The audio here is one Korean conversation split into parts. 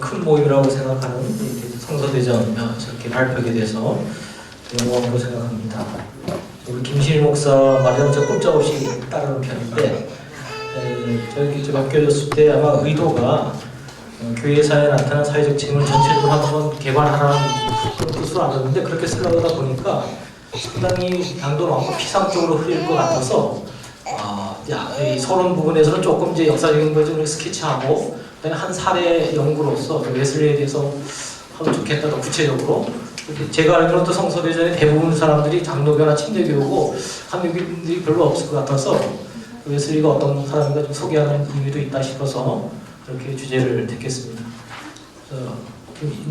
큰 모임이라고 생각하는 성서대전 저렇게 발표하게 돼서 영광으로 생각합니다. 우리 김신일 목사 말이랑 저 꼼짝없이 따르는 편인데 저기 맡겨졌을 때 아마 의도가 교회사에 나타난 사회적 책임을 전체적으로 한번 개발하라는 그런 뜻으로 알았는데 그렇게 생각하다 보니까 상당히 양도 많고 피상적으로 흐릴 것 같아서 이 서론 부분에서는 조금 이제 역사적인 걸 좀 스케치하고 한 사례 연구로서 웨슬리에 대해서 하면 좋겠다 더 구체적으로. 제가 알기로는 또 성서대전에 대부분 사람들이 장로교나 침례교고 한국인들이 별로 없을 것 같아서 웨슬리가 어떤 사람인가 좀 소개하는 의미도 있다 싶어서 이렇게 주제를 택했습니다.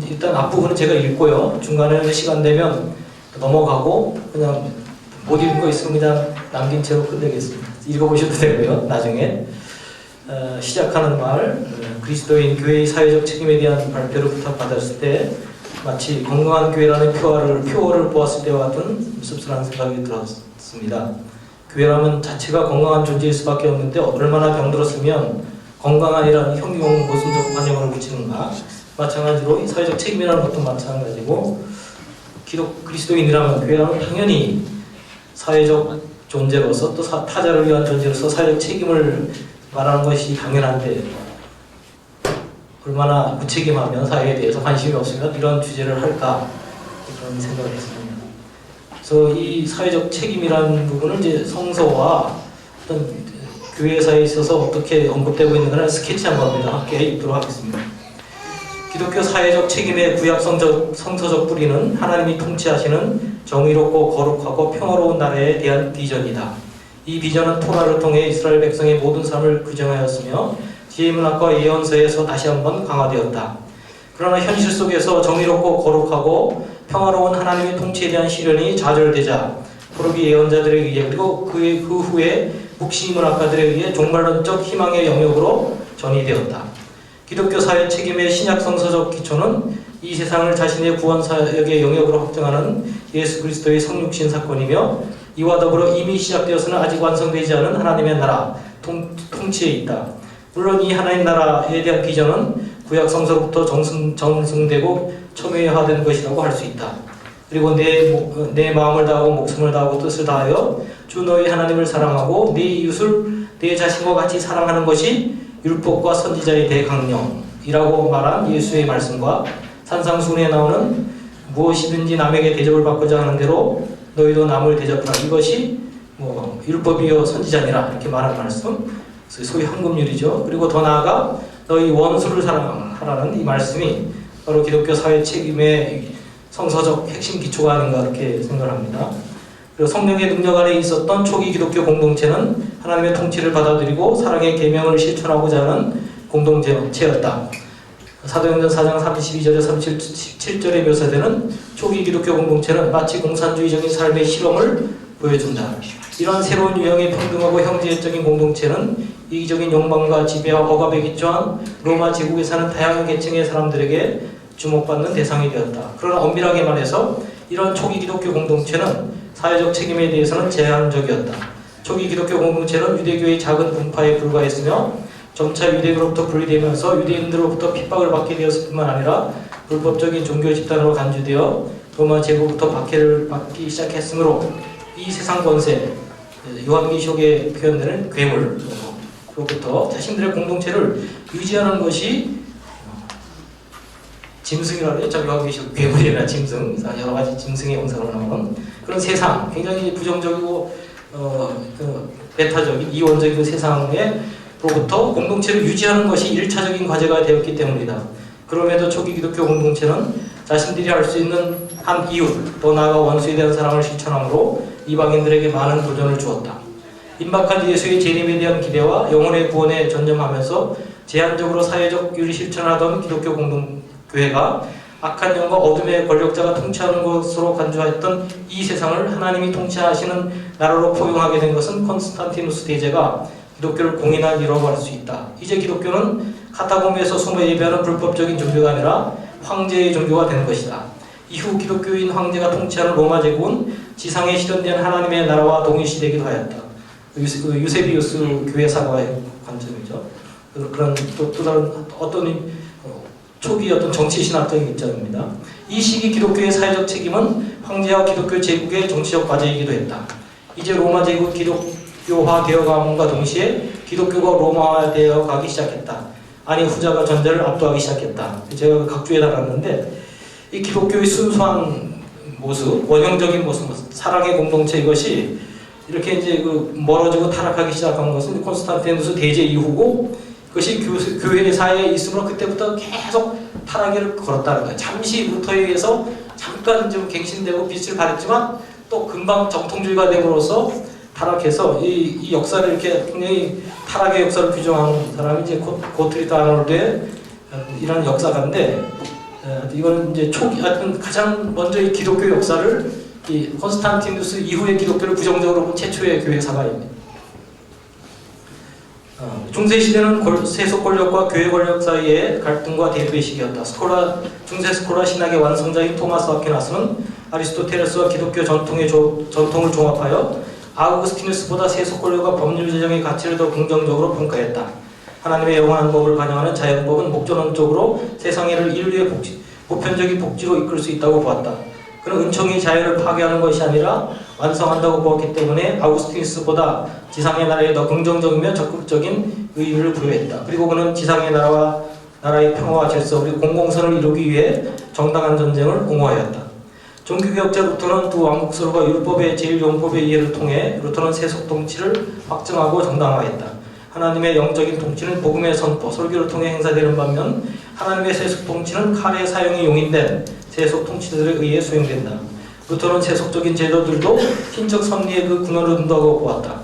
일단 앞부분은 제가 읽고요. 중간에 시간 되면 넘어가고 그냥 못 읽은 거 있으면 그냥 남긴 채로 끝내겠습니다. 읽어보셔도 되고요. 나중에 시작하는 말, 그리스도인 교회의 사회적 책임에 대한 발표를 부탁받았을 때 마치 건강한 교회라는 표어를 보았을 때와 같은 씁쓸한 생각이 들었습니다. 교회라면 자체가 건강한 존재일 수밖에 없는데 얼마나 병들었으면 건강한이라는 형용 모순적 관념을 붙이는가. 마찬가지로 이 사회적 책임이라는 것도 마찬가지고 그리스도인이라면 교회라면 당연히 사회적 존재로서 또 타자를 위한 존재로서 사회적 책임을 말하는 것이 당연한데 얼마나 무책임하면 사회에 대해서 관심이 없으면 이런 주제를 할까 그런 생각을 했습니다. 그래서 이 사회적 책임이라는 부분을 이제 성서와 어떤 교회사에 있어서 어떻게 언급되고 있는가를 스케치한 겁니다. 함께 읽도록 하겠습니다. 기독교 사회적 책임의 구약 성서적 뿌리는 하나님이 통치하시는 정의롭고 거룩하고 평화로운 나라에 대한 비전이다. 이 비전은 토라를 통해 이스라엘 백성의 모든 삶을 규정하였으며 지혜문학과 예언서에서 다시 한번 강화되었다. 그러나 현실 속에서 정의롭고 거룩하고 평화로운 하나님의 통치에 대한 실현이 좌절되자 포로기 예언자들에 의해 그리고 그 후에 묵시문학가들에 의해 종말론적 희망의 영역으로 전이되었다. 기독교 사회 책임의 신약 성서적 기초는 이 세상을 자신의 구원 사역의 영역으로 확정하는 예수 그리스도의 성육신 사건이며 이와 더불어 이미 시작되어서는 아직 완성되지 않은 하나님의 나라 통치에 있다. 물론 이 하나님 나라에 대한 비전은 구약 성서로부터 정승되고 첨예화된 것이라고 할 수 있다. 그리고 내 마음을 다하고 목숨을 다하고 뜻을 다하여 주 너희 하나님을 사랑하고 네 이웃을 내 자신과 같이 사랑하는 것이 율법과 선지자의 대강령이라고 말한 예수의 말씀과 산상수훈에 나오는 무엇이든지 남에게 대접을 받고자 하는 대로 너희도 남을 대접하라. 이것이 율법이요 선지자니라 이렇게 말한 말씀, 소위 헌금률이죠. 그리고 더 나아가 너희 원수를 사랑하라는 이 말씀이 바로 기독교 사회 책임의 성서적 핵심 기초가 아닌가 이렇게 생각합니다. 그리고 성령의 능력 아래 있었던 초기 기독교 공동체는 하나님의 통치를 받아들이고 사랑의 계명을 실천하고자 하는 공동체였다. 사도행전 4장 32절에 37절에 묘사되는 초기 기독교 공동체는 마치 공산주의적인 삶의 실험을 보여준다. 이런 새로운 유형의 평등하고 형제적인 공동체는 이기적인 욕망과 지배와 억압에 기초한 로마 제국에 사는 다양한 계층의 사람들에게 주목받는 대상이 되었다. 그러나 엄밀하게 말해서 이런 초기 기독교 공동체는 사회적 책임에 대해서는 제한적이었다. 초기 기독교 공동체는 유대교의 작은 분파에 불과했으며 점차 유대교로부터 분리되면서 유대인들로부터 핍박을 받게 되었을 뿐만 아니라 불법적인 종교 집단으로 간주되어 로마 제국부터 박해를 받기 시작했으므로 이 세상 권세, 요한계시록에 표현되는 괴물로부터 자신들의 공동체를 유지하는 것이 짐승이라고 했죠. 요한계시록 괴물이나 짐승, 여러 가지 짐승의 형상으로 나오는 그런 세상, 굉장히 부정적이고 배타적인 이원적인 세상으로부터 공동체를 유지하는 것이 1차적인 과제가 되었기 때문이다. 그럼에도 초기 기독교 공동체는 자신들이 할 수 있는 한 이웃, 또 나아가 원수에 대한 사랑을 실천함으로 이방인들에게 많은 도전을 주었다. 임박한 예수의 재림에 대한 기대와 영혼의 구원에 전념하면서 제한적으로 사회적 윤리 실천하던 기독교 공동교회가 악한 영과 어둠의 권력자가 통치하는 것으로 간주했던 이 세상을 하나님이 통치하시는 나라로 포용하게 된 것은 콘스탄티누스 대제가 기독교를 공인한 이라고 할 수 있다. 이제 기독교는 카타콤에서 숨어 예배하는 불법적인 종교가 아니라 황제의 종교가 되는 것이다. 이후 기독교인 황제가 통치하는 로마 제국은 지상에 실현된 하나님의 나라와 동일시되기도 하였다. 유세비우스 교회 사과의 관점이죠. 그런 또 다른 어떤 초기 어떤 정치 신학적인 입장입니다. 이 시기 기독교의 사회적 책임은 황제와 기독교 제국의 정치적 과제이기도 했다. 이제 로마 제국 기독교화 되어감과 동시에 기독교가 로마화되어 가기 시작했다. 아니 후자가 전자를 압도하기 시작했다. 제가 각주에 달았는데 이 기독교의 순수한 모습, 원형적인 모습, 사랑의 공동체 이것이 이렇게 이제 멀어지고 타락하기 시작한 것은 콘스탄티누스 대제 이후고 그것이 교회 사회에 있으므로 그때부터 계속 타락을 걸었다는 거예요. 잠시 루터에 의해서 잠깐 좀 갱신되고 빛을 발했지만 또 금방 정통주의가 됨으로써 타락해서 이 역사를 이렇게 굉장히 타락의 역사를 규정하는 사람이 이제 고트리드 아놀드의 이런 역사가인데 이거는 이제 초기 하여튼 가장 먼저 이 기독교 역사를 이 콘스탄티누스 이후의 기독교를 부정적으로 본 최초의 교회 사가입니다. 중세 시대는 세속 권력과 교회 권력 사이의 갈등과 대립의 시기였다. 중세 스콜라 신학의 완성자인 토마스 아퀴나스는 아리스토텔레스와 기독교 전통을 종합하여 아우구스티누스보다 세속 권력과 법률 제정의 가치를 더 긍정적으로 평가했다. 하나님의 영원한 법을 반영하는 자연법은 목전원적으로 세상을 인류의 보편적인 복지로 이끌 수 있다고 보았다. 그는 은총이 자연을 파괴하는 것이 아니라 완성한다고 보았기 때문에 아우구스티누스보다 지상의 나라에 더 긍정적이며 적극적인 의의를 부여했다. 그리고 그는 지상의 나라의 평화와 질서 그리고 공공선을 이루기 위해 정당한 전쟁을 옹호하였다. 종교개혁자 루터는 두 왕국설과 율법의 제1용법의 이해를 통해 루터는 세속 통치를 확증하고 정당화했다. 하나님의 영적인 통치는 복음의 선포, 설교를 통해 행사되는 반면 하나님의 세속 통치는 칼의 사용이 용인된 세속 통치들에 의해 수행된다. 루터는 세속적인 제도들도 신적 섭리의 그 군원을 둔다고 보았다.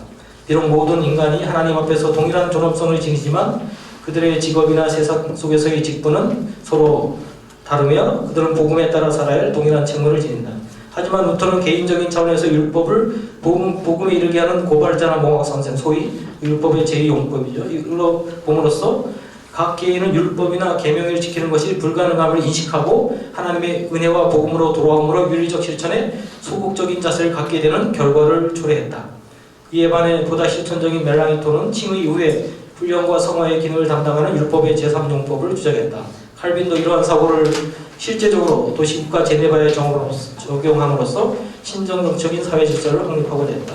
비록 모든 인간이 하나님 앞에서 동일한 존엄성을 지니지만 그들의 직업이나 세상 속에서의 직분은 서로 다르며 그들은 복음에 따라 살아야 할 동일한 책무를 지닌다. 하지만 루터는 개인적인 차원에서 율법을 복음에 이르게 하는 고발자나 몽학선생, 소위 율법의 제2용법이죠. 이걸로 봄으로써 각 개인은 율법이나 계명을 지키는 것이 불가능함을 인식하고 하나님의 은혜와 복음으로 돌아옴으로 윤리적 실천에 소극적인 자세를 갖게 되는 결과를 초래했다. 이에 반해 보다 실천적인 멜랑이톤은 칭의 이후에 훈련과 성화의 기능을 담당하는 율법의 제3용법을 주장했다. 칼빈도 이러한 사고를 실제적으로 도시국가 제네바에 적용함으로써 신정정적인 사회 질서를 확립하고자 했다.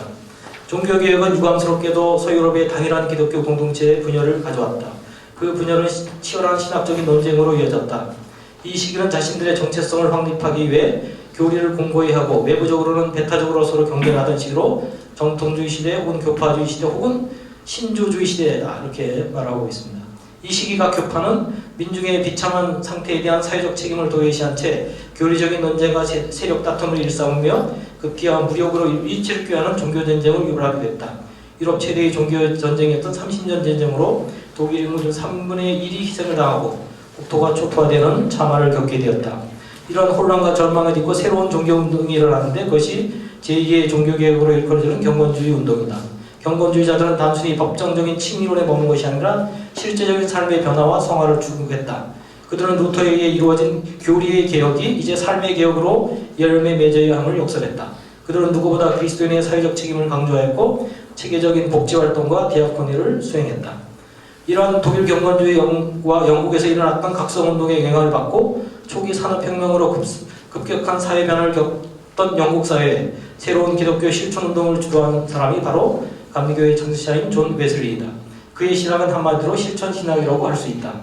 종교개혁은 유감스럽게도 서유럽의 당일한 기독교 공동체의 분열을 가져왔다. 그 분열은 치열한 신학적인 논쟁으로 이어졌다. 이 시기는 자신들의 정체성을 확립하기 위해 교리를 공고히 하고 외부적으로는 배타적으로 서로 경쟁하던 시기로 정통주의 시대 혹은 교파주의 시대 혹은 신조주의 시대다 이렇게 말하고 있습니다. 이 시기가 교파는 민중의 비참한 상태에 대한 사회적 책임을 도외시한 채 교리적인 논쟁과 세력 다툼을 일삼으며 급기야 무력으로 위치를 꾀하는 종교전쟁을 유발하게 됐다. 유럽 최대의 종교전쟁이었던 30년 전쟁으로 독일 인구 중 3분의 1이 희생을 당하고 국토가 초토화되는 참화를 겪게 되었다. 이런 혼란과 절망을 딛고 새로운 종교운동이 일어나는데 그것이 제2의 종교개혁으로 일컬어지는 경건주의 운동이다. 경건주의자들은 단순히 법정적인 칭의론에 머문 것이 아니라 실제적인 삶의 변화와 성화를 추구했다. 그들은 루터에 의해 이루어진 교리의 개혁이 이제 삶의 개혁으로 열매 맺어야 함을 욕설했다. 그들은 누구보다 그리스도인의 사회적 책임을 강조하였고 체계적인 복지활동과 디아코니를 수행했다. 이러한 독일 경건주의와 영국에서 일어났던 각성운동의 영향을 받고 초기 산업혁명으로 급격한 사회 변화를 겪던 영국 사회에 새로운 기독교 실천운동을 주도한 사람이 바로 감리교의 창시자인 존 웨슬리이다. 그의 신학은 한마디로 실천신학이라고 할 수 있다.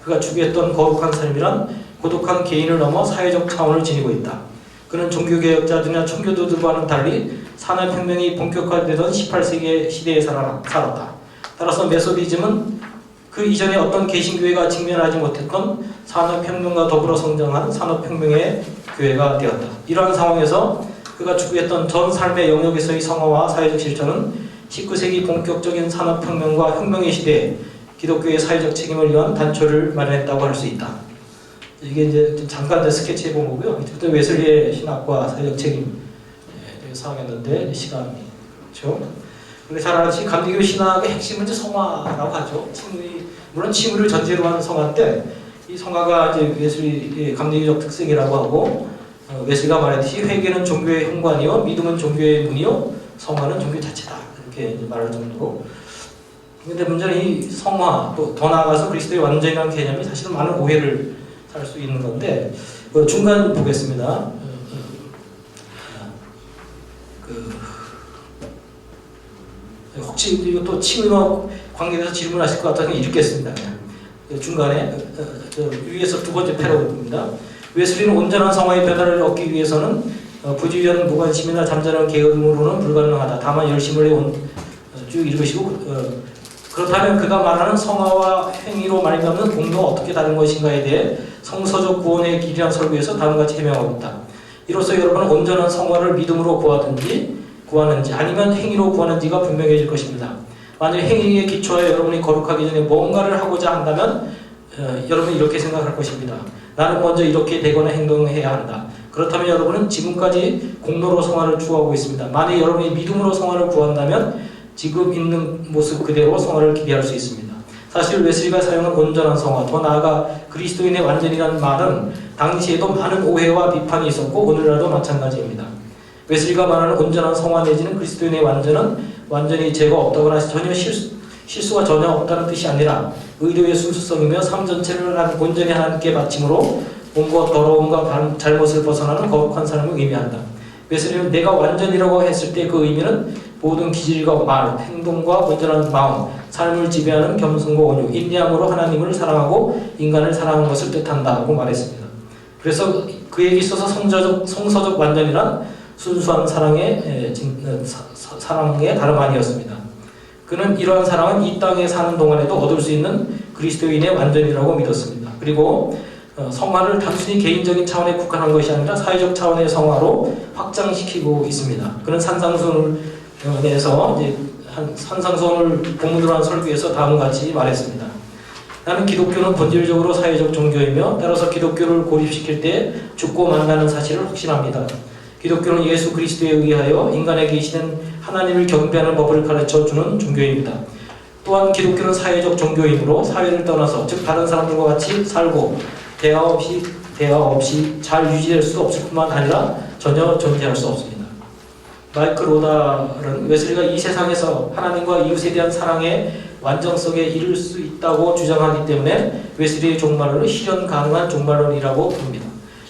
그가 추구했던 거룩한 삶이란 고독한 개인을 넘어 사회적 차원을 지니고 있다. 그는 종교개혁자들이나 청교도들과는 달리 산업혁명이 본격화되던 18세기 시대에 살았다. 따라서 메소디즘은 그 이전에 어떤 개신교회가 직면하지 못했던 산업혁명과 더불어 성장한 산업혁명의 교회가 되었다. 이러한 상황에서 그가 추구했던 전 삶의 영역에서의 성화와 사회적 실천은 19세기 본격적인 산업혁명과 혁명의 시대에 기독교의 사회적 책임을 위한 단초를 마련했다고 할 수 있다. 이게 이제 잠깐 스케치해 본 거고요. 이때부터 웨슬리의 신학과 사회적 책임 사용했는데 시간이 그렇죠. 근데 잘 아시지 감리교 신학의 핵심은 이제 성화라고 하죠. 물론 칭의를 전제로 하는 성화인데 이 성화가 이제 웨슬리의 감리교적 특색이라고 하고 웨슬리가 말했듯이 회개는 종교의 현관이요, 믿음은 종교의 문이요, 성화는 종교 자체다 이렇게 말할 정도로. 근데 문제는 이 성화 또 더 나아가서 그리스도의 완전이라는 개념이 사실은 많은 오해를 살 수 있는 건데 중간 보겠습니다. 혹시 이것도 치유와 관계돼서 질문하실 것 같아서 읽겠습니다. 중간에 위에서 두 번째 패러그래프입니다. 웨슬리는 온전한 성화의 변화를 얻기 위해서는 부주의한 무관심이나 잠자는 게으름으로는 불가능하다. 다만 열심을 쭉 읽으시고 그렇다면 그가 말하는 성화와 행위로 말미암는 공로가 어떻게 다른 것인가에 대해 성서적 구원의 길이라는 설교에서 다음같이 해명하고 있다. 이로써 여러분은 온전한 성화를 믿음으로 구하는지 아니면 행위로 구하는지가 분명해질 것입니다. 만약 행위에 기초하여 여러분이 거룩하기 전에 뭔가를 하고자 한다면 여러분이 이렇게 생각할 것입니다. 나는 먼저 이렇게 되거나 행동해야 한다. 그렇다면 여러분은 지금까지 공로로 성화를 추구하고 있습니다. 만약 여러분이 믿음으로 성화를 구한다면 지금 있는 모습 그대로 성화를 기대할 수 있습니다. 사실 웨슬리가 사용한 온전한 성화, 더 나아가 그리스도인의 완전이라는 말은 당시에도 많은 오해와 비판이 있었고 오늘날도 마찬가지입니다. 웨슬리가 말하는 온전한 성화 내지는 그리스도인의 완전은 완전히 죄가 없다거나 전혀 실수가 전혀 없다는 뜻이 아니라 의도의 순수성이며 삶 전체를 온전히 하나님께 바침으로 몸과 더러움과 잘못을 벗어나는 거룩한 삶을 의미한다. 웨슬리는 내가 완전이라고 했을 때 그 의미는 모든 기질과 말, 행동과 온전한 마음, 삶을 지배하는 겸손과 온유, 인내함으로 하나님을 사랑하고 인간을 사랑하는 것을 뜻한다고 말했습니다. 그래서 그에게 있어서 성서적 완전이란 순수한 사랑의 다름 아니었습니다. 그는 이러한 사랑은 이 땅에 사는 동안에도 얻을 수 있는 그리스도인의 완전이라고 믿었습니다. 그리고 성화를 단순히 개인적인 차원에 국한한 것이 아니라 사회적 차원의 성화로 확장시키고 있습니다. 그는 산상수훈을 내서 산상수훈을 본문으로 한 설교에서 다음과 같이 말했습니다. 나는 기독교는 본질적으로 사회적 종교이며 따라서 기독교를 고립시킬 때 죽고 만나는 사실을 확신합니다. 기독교는 예수 그리스도에 의하여 인간에게 계시는 하나님을 경배하는 법을 가르쳐주는 종교입니다. 또한 기독교는 사회적 종교이므로 사회를 떠나서 즉 다른 사람들과 같이 살고 대화 없이 잘 유지될 수 없을 뿐만 아니라 전혀 존재할 수 없습니다. 마이클 로달은 웨슬리가 이 세상에서 하나님과 이웃에 대한 사랑의 완전성에 이를 수 있다고 주장하기 때문에 웨슬리의 종말론을 실현 가능한 종말론이라고 부릅니다.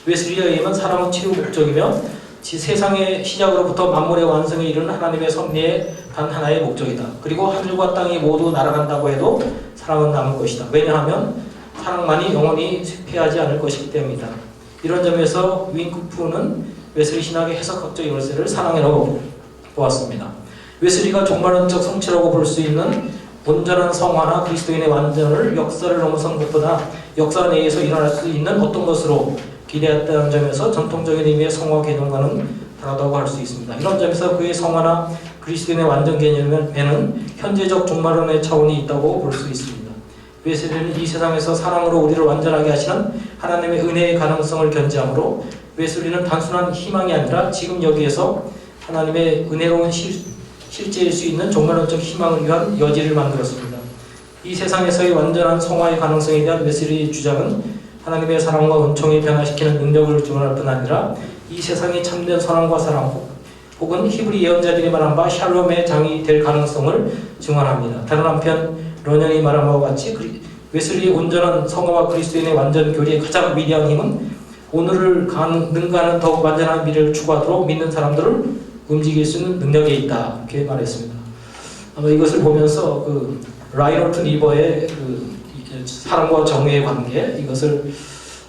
웨슬리에 의하면 사랑은 치유 목적이며 세상의 시작으로부터 만물의 완성에 이르는 하나님의 섭리의 단 하나의 목적이다. 그리고 하늘과 땅이 모두 날아간다고 해도 사랑은 남을 것이다. 왜냐하면 사랑만이 영원히 쇠퇴하지 않을 것이기 때문이다. 이런 점에서 윙크프는 웨슬리 신학의 해석학적 열쇠를 사랑이라고 보았습니다. 웨슬리가 종말론적 성취라고 볼 수 있는 온전한 성화나 그리스도인의 완전을 역사를 넘어선 것보다 역사 내에서 일어날 수 있는 어떤 것으로 기대했다는 점에서 전통적인 의미의 성화 개념과는 다르다고 할 수 있습니다. 이런 점에서 그의 성화나 그리스도인의 완전 개념에는 현재적 종말론의 차원이 있다고 볼 수 있습니다. 웨슬리는 이 세상에서 사랑으로 우리를 완전하게 하시는 하나님의 은혜의 가능성을 견지하므로 웨슬리는 단순한 희망이 아니라 지금 여기에서 하나님의 은혜로운 실제일 수 있는 종말론적 희망을 위한 여지를 만들었습니다. 이 세상에서의 완전한 성화의 가능성에 대한 웨슬리의 주장은 하나님의 사랑과 은총이 변화시키는 능력을 증언할 뿐 아니라 이 세상이 참된 선함과 사랑 혹은 히브리 예언자들이 말한 바 샬롬의 장이 될 가능성을 증언합니다. 다른 한편 런연이 말한 바와 같이 웨슬리의 온전한 성화와 그리스도인의 완전 교리의 가장 위대한 힘은 오늘을 능가하는 더욱 완전한 미래를 추구하도록 믿는 사람들을 움직일 수 있는 능력에 있다. 이렇게 말했습니다. 아마 이것을 보면서 라이너트 리버의 사랑과 정의의 관계 이것을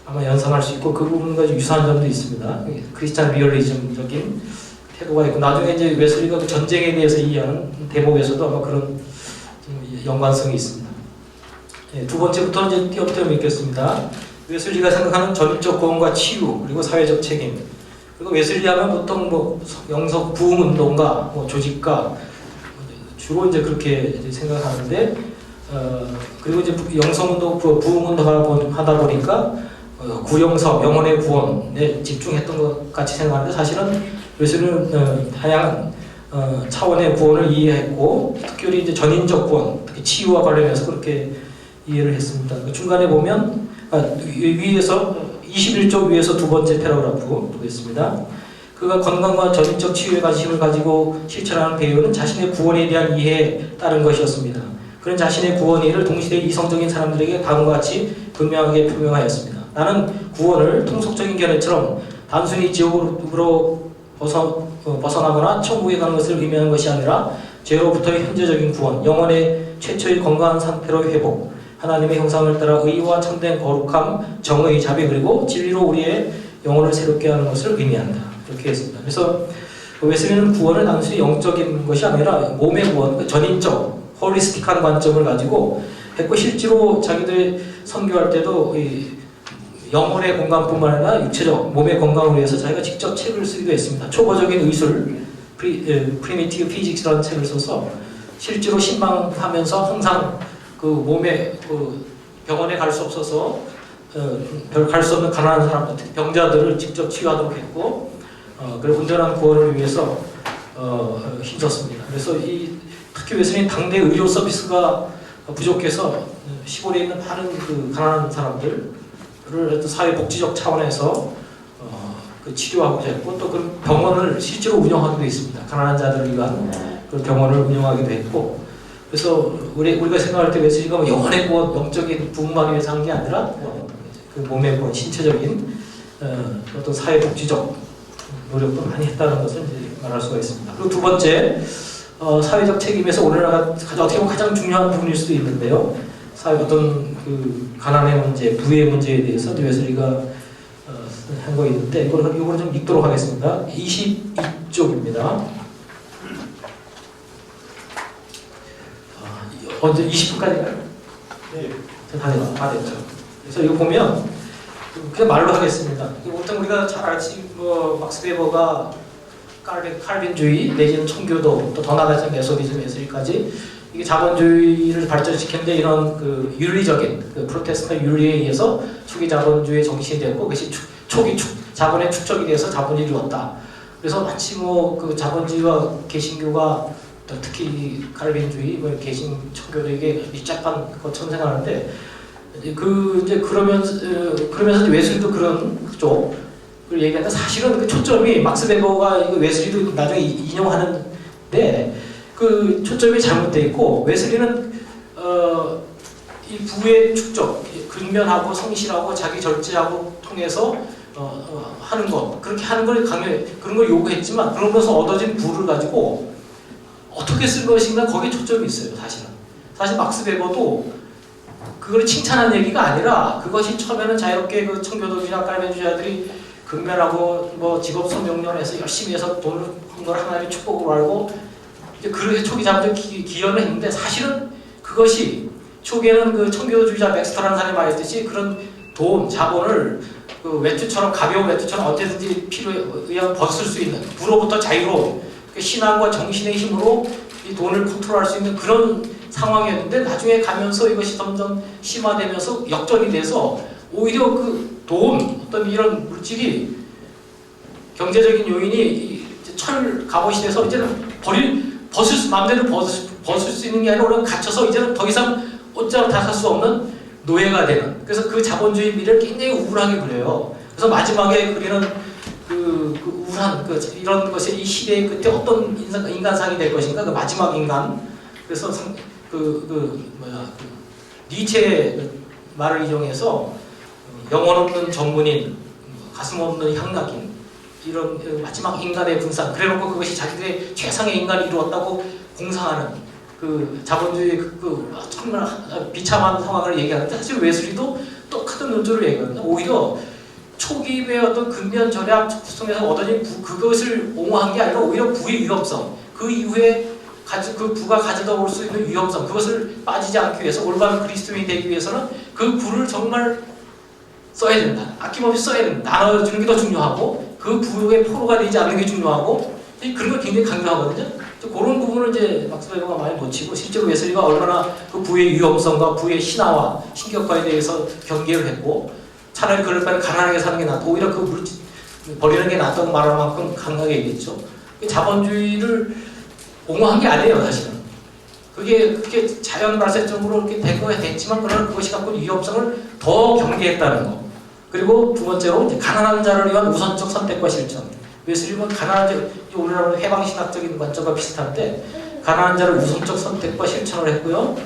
아마 연상할 수 있고 그 부분과 유사한 점도 있습니다. 크리스찬 리얼리즘적인 태도가 있고 나중에 이제 웨슬리가 그 전쟁에 대해서 이해하는 대목에서도 아마 그런 연관성이 있습니다. 두 번째부터 이제 띄엄띄엄 읽겠습니다. 웨슬리가 생각하는 전인적 구원과 치유 그리고 사회적 책임 그리고 웨슬리 하면 보통 영성 부흥 운동가 조직가 주로 이제 그렇게 생각하는데 그리고 이제 영성운동, 부흥운동 하다 보니까 구영성, 영혼의 구원에 집중했던 것 같이 생각하는데 사실은 웨슬리는 다양한 차원의 구원을 이해했고 특별히 이제 전인적 구원, 특히 치유와 관련해서 그렇게 이해를 했습니다. 중간에 보면 위에서 21쪽 위에서 두 번째 패러그래프 보겠습니다. 그가 건강과 전인적 치유에 관심을 가지고 실천하는 배우는 자신의 구원에 대한 이해에 따른 것이었습니다. 그는 자신의 구원 이해를 동시대 이성적인 사람들에게 다음과 같이 분명하게 표명하였습니다. 나는 구원을 통속적인 견해처럼 단순히 지옥으로 벗어나거나 천국에 가는 것을 의미하는 것이 아니라 죄로부터의 현재적인 구원, 영혼의 최초의 건강한 상태로 회복, 하나님의 형상을 따라 의와 참된 거룩함, 정의, 자비 그리고 진리로 우리의 영혼을 새롭게 하는 것을 의미한다. 이렇게 했습니다. 그래서 웨슬리는 구원을 단순히 영적인 것이 아니라 몸의 구원, 전인적, 홀리스틱한 관점을 가지고 했고, 실제로 자기들이 선교할 때도 이 영혼의 건강뿐만 아니라 육체적 몸의 건강을 위해서 자기가 직접 책을 쓰기도 했습니다. 초보적인 의술, 프리미티브 피직스라는 책을 써서 실제로 신방하면서 항상 그 몸에 그 병원에 갈 수 없어서 별 갈 수 없는 가난한 사람들, 병자들을 직접 치유하도록 했고, 그리고 온전한 구원을 위해서 힘썼습니다. 그래서 특히 웨슬리는 당대 의료 서비스가 부족해서 시골에 있는 많은 그 가난한 사람들을 사회복지적 차원에서 그 치료하고자 했고, 또 그 병원을 실제로 운영하기도 했습니다. 가난한 자들을 위한 그 병원을 운영하기도 했고, 그래서 우리가 생각할 때 웨슬리가 뭐 영혼의 구원, 영적인 부흥하기 위해서 한 게 아니라 그 몸의 구원, 신체적인 어떤 사회복지적 노력도 많이 했다는 것을 이제 말할 수가 있습니다. 그리고 두 번째, 사회적 책임에서 오늘날가 어떻게 보면 가장 중요한 부분일 수도 있는데요. 어떤 그 가난의 문제, 부의 문제에 대해서 웨슬리가 한 거 있는데, 이거를 좀 읽도록 하겠습니다. 22쪽입니다. 언제 20분까지가요? 네. 다 됐죠. 그래서 이거 보면 그냥 말로 하겠습니다. 보통 우리가 잘 알지, 막스 베버가 칼빈주의 내지는 청교도, 또 더 나아가서 메소디즘, 웨슬리까지 이게 자본주의를 발전시켰는데, 이런 그 윤리적인 그 프로테스탄트 윤리에 의해서 초기 자본주의의 정신이 됐고, 그것이 초기 자본의 축적이 돼서 자본주의를 이루었다. 그래서 마치 그 자본주의와 개신교가, 특히 칼빈주의, 개신 청교도에게 밀접한 것처럼 생각하는데, 이제 그러면서 웨슬리도 그런 쪽을 얘기하는데, 사실은 그 초점이 막스 베버가 웨슬리도 나중에 인용하는데 그 초점이 잘못되어 있고, 웨슬리는 이 부의 축적, 근면하고 성실하고 자기 절제하고 통해서 하는 것, 그렇게 하는 걸 그런 걸 요구했지만, 그러면서 얻어진 부를 가지고 어떻게 쓸 것인가, 거기에 초점이 있어요. 사실 막스 베버도 그걸 칭찬한 얘기가 아니라, 그것이 처음에는 자유롭게 그 청교도주의나 칼빈주의자들이 근면하고 직업성 명령해서 열심히 해서 돈을 한 걸 하나님의 축복으로 알고 이제 그렇게 초기 자본주의 기여를 했는데, 사실은 그것이 초기에는 그 청교도주의자 맥스터라는 사람이 말했듯이 그런 돈, 자본을 그 외투처럼, 가벼운 외투처럼 언제든지 필요에 의하면 벗을 수 있는, 부로부터 자유로운 신앙과 정신의 힘으로 이 돈을 컨트롤할 수 있는 그런 상황이었는데, 나중에 가면서 이것이 점점 심화되면서 역전이 돼서 오히려 그 돈, 어떤 이런 물질이, 경제적인 요인이 갑옷이 돼서 이제는 마음대로 벗을 수 있는 게 아니라 우리가 갇혀서 이제는 더 이상 옷자로 다 살 수 없는 노예가 되는, 그래서 그 자본주의 미래를 굉장히 우울하게 그려요. 그래서 마지막에 그리는 그 우울한 이런 것이 이 시대의 그때 어떤 인간상이 될 것인가, 그 마지막 인간. 그래서 니체의 말을 이용해서 영혼 없는 전문인, 가슴 없는 향락인, 이런 마지막 인간의 분산, 그래놓고 그것이 자기들의 최상의 인간이 이루었다고 공상하는 그 자본주의 정말 비참한 상황을 얘기하는데, 사실 웨슬리도 똑같은 논조를 얘기하거든요. 오히려 초기의 어떤 근면 절약 속에서 얻어진 그것을 옹호한 게 아니라 오히려 부의 위험성, 그 이후에 그 부가 가져다 올 수 있는 위험성, 그것을 빠지지 않기 위해서, 올바른 그리스도인이 되기 위해서는 그 부를 정말 써야 된다. 아낌없이 써야 된다. 나눠주는 게 더 중요하고, 그 부의 포로가 되지 않는 게 중요하고, 그런 걸 굉장히 강조하거든요. 그런 부분을 이제 막스 베버가 많이 놓치고, 실제로 웨슬리가 얼마나 그 부의 위험성과 부의 신화와 신격화에 대해서 경계를 했고, 차라리 그럴 바에 가난하게 사는 게 낫고, 오히려 그 물질 버리는 게 낫다고 말할 만큼 강하게 얘기했죠. 자본주의를 옹호한 게 아니에요, 사실은. 그게 자연 발생적으로 이렇게 된 거야 됐지만, 그러나 그것이 갖고 있는 위험성을 더 경계했다는 거. 그리고 두 번째로 이제 가난한 자를 위한 우선적 선택과 실천. 웨슬리는 가난한 자, 우리나라 해방신학적인 관점과 비슷한데, 가난한 자를 우선적 선택과 실천을 했고요.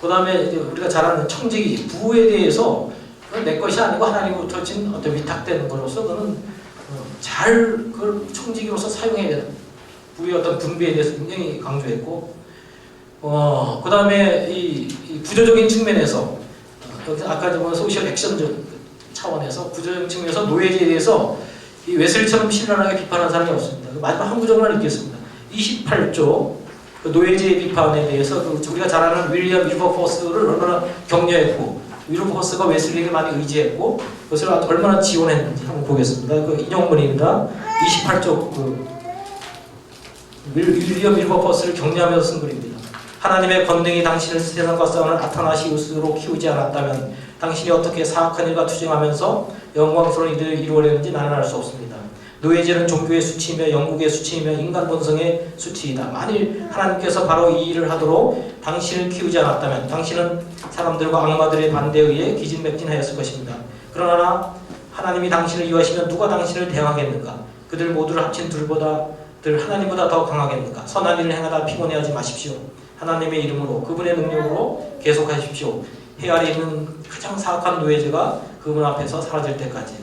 그 다음에 우리가 잘 아는 청지기, 부에 대해서 그건 내 것이 아니고 하나님으로부터 진 어떤 위탁되는 것으로서 그는 잘 그걸 청지기로서 사용해야 된다. 우리 어떤 분배에 대해서 굉장히 강조했고, 그 다음에 이 구조적인 측면에서 여기서 아까 뭐 소셜 액션 차원에서 구조적인 측면에서 노예제에 대해서 이 웨슬리처럼 신랄하게 비판한 사람이 없습니다. 마지막 한 구절만 읽겠습니다. 28조 그 노예제의 비판에 대해서 우리가 잘 아는 윌리엄 윌버포스를 얼마나 격려했고, 윌버포스가 웨슬리를 많이 의지했고 그것을 얼마나 지원했는지 한번 보겠습니다. 그 인용문입니다. 28조 윌리엄 윌버포스를 격려하면서 쓴 글입니다. 하나님의 권능이 당신을 세상과 싸우는 아타나시우스로 키우지 않았다면 당신이 어떻게 사악한 일과 투쟁하면서 영광스러운 일을 이루어내는지 나는 알 수 없습니다. 노예제는 종교의 수치이며 영국의 수치이며 인간 본성의 수치이다. 만일 하나님께서 바로 이 일을 하도록 당신을 키우지 않았다면 당신은 사람들과 악마들의 반대에 의해 기진맥진하였을 것입니다. 그러나 하나님이 당신을 이해하시면 누가 당신을 대항하겠는가? 그들 모두를 합친 둘 하나님보다 더 강하겠는가? 선한 일을 행하다 피곤해하지 마십시오. 하나님의 이름으로 그분의 능력으로 계속하십시오. 해 아래 있는 가장 사악한 노예제가 그분 앞에서 사라질 때까지.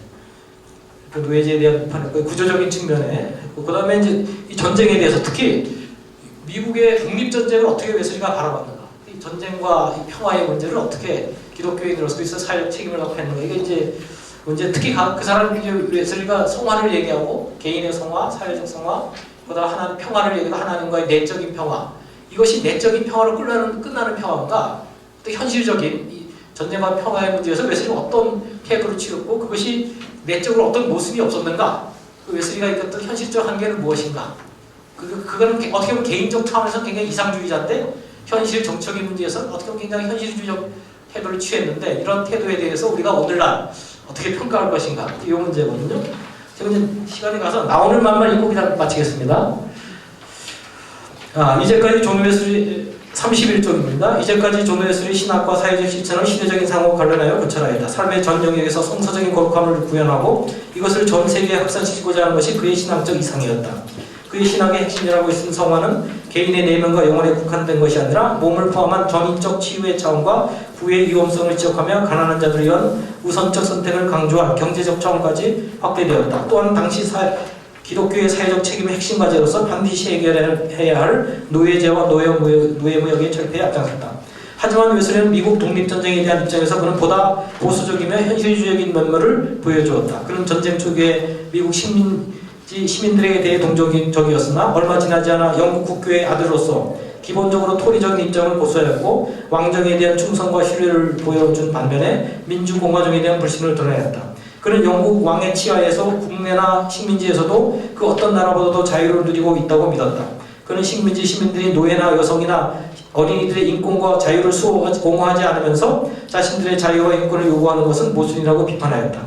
그 노예제에 대한 비판을 구조적인 측면에 그 다음에 이제 이 전쟁에 대해서 특히 미국의 독립전쟁을 어떻게 웨슬리가 바라봤는가, 이 전쟁과 이 평화의 문제를 어떻게 기독교인으로서 그리스도 사회적 책임을 갖고 했는가, 이게 이제 문제. 특히 그 사람 웨슬리가 성화를 얘기하고 개인의 성화, 사회적 성화, 그다음 하나님 평화를 얘기하고 하나님과의 내적인 평화. 이것이 내적인 평화로 끝나는 평화인가? 또 현실적인 이 전쟁과 평화의 문제에서 웨슬리가 어떤 태도를 취했고 그것이 내적으로 어떤 모습이 없었는가? 그 웨슬리가 있었던 현실적 한계는 무엇인가? 그거는 어떻게 보면 개인적 차원에서 굉장히 이상주의자인데 현실 정책의 문제에서 어떻게 보면 굉장히 현실주의적 태도를 취했는데 이런 태도에 대해서 우리가 오늘날 어떻게 평가할 것인가? 이 문제거든요. 제가 이제 시간이 가서 나오는 말만 읽고 그냥 마치겠습니다. 이제까지 존 웨슬리 31쪽입니다. 이제까지 존 웨슬리 신학과 사회적 실천을 시대적인 상황과 관련하여 고찰하였다. 삶의 전 영역에서 성서적인 거룩함을 구현하고 이것을 전 세계에 확산시키고자 하는 것이 그의 신학적 이상이었다. 그의 신학의 핵심이라고 있는 성화는 개인의 내면과 영혼에 국한된 것이 아니라 몸을 포함한 전인적 치유의 차원과 부의 위험성을 지적하며 가난한 자들을 위한 우선적 선택을 강조한 경제적 차원까지 확대되었다. 또한 당시 기독교의 사회적 책임의 핵심 과제로서 반드시 해결해야 할 노예제와 노예무역의 철폐에 앞장섰다. 하지만 웨슬리는 미국 독립전쟁에 대한 입장에서 그는 보다 보수적이며 현실주의적인 면모를 보여주었다. 그는 전쟁 초기에 미국 시민들에게 대해 동정적이었으나 얼마 지나지 않아 영국 국교의 아들로서 기본적으로 토리적인 입장을 고수하였고 왕정에 대한 충성과 신뢰를 보여준 반면에 민주공화정에 대한 불신을 드러냈다. 그는 영국 왕의 치하에서 국내나 식민지에서도 그 어떤 나라보다도 자유를 누리고 있다고 믿었다. 그는 식민지 시민들이 노예나 여성이나 어린이들의 인권과 자유를 옹호하지 않으면서 자신들의 자유와 인권을 요구하는 것은 모순이라고 비판하였다.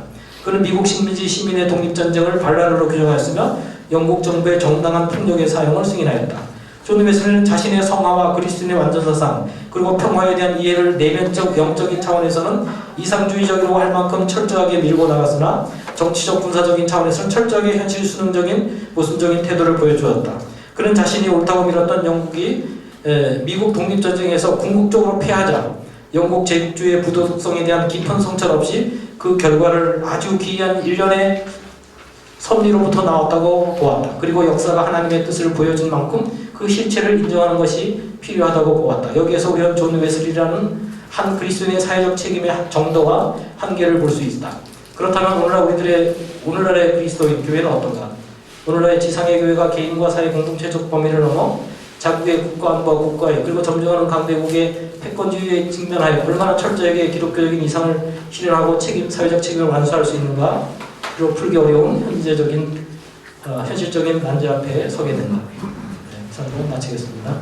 그는 미국 식민지 시민의 독립전쟁을 반란으로 규정하였으며 영국 정부의 정당한 폭력의 사용을 승인하였다. 존 웨슬리는 자신의 성화와 그리스도인의 완전사상 그리고 평화에 대한 이해를 내면적 영적인 차원에서는 이상주의적이라고 할 만큼 철저하게 밀고 나갔으나 정치적 군사적인 차원에서는 철저하게 현실 수능적인 모순적인 태도를 보여주었다. 그는 자신이 옳다고 믿었던 영국이 미국 독립전쟁에서 궁극적으로 패하자 영국 제국주의의 부도덕성에 대한 깊은 성찰 없이 그 결과를 아주 기이한 일련의 섭리로부터 나왔다고 보았다. 그리고 역사가 하나님의 뜻을 보여준 만큼 그 실체를 인정하는 것이 필요하다고 보았다. 여기에서 우리는 존 웨슬리라는 한 그리스도인의 사회적 책임의 정도와 한계를 볼 수 있다. 그렇다면 오늘날의 그리스도인 교회는 어떤가? 오늘날의 지상의 교회가 개인과 사회 공동체적 범위를 넘어 자국의 국가안보와 국가의 그리고 점령하는 강대국의 패권주의에 직면하여 얼마나 철저하게 기독교적인 이상을 실현하고 사회적 책임을 완수할 수 있는가? 그리고 풀기 어려운 현실적인 난제 앞에 서게 된다. 네, 이상으로 마치겠습니다.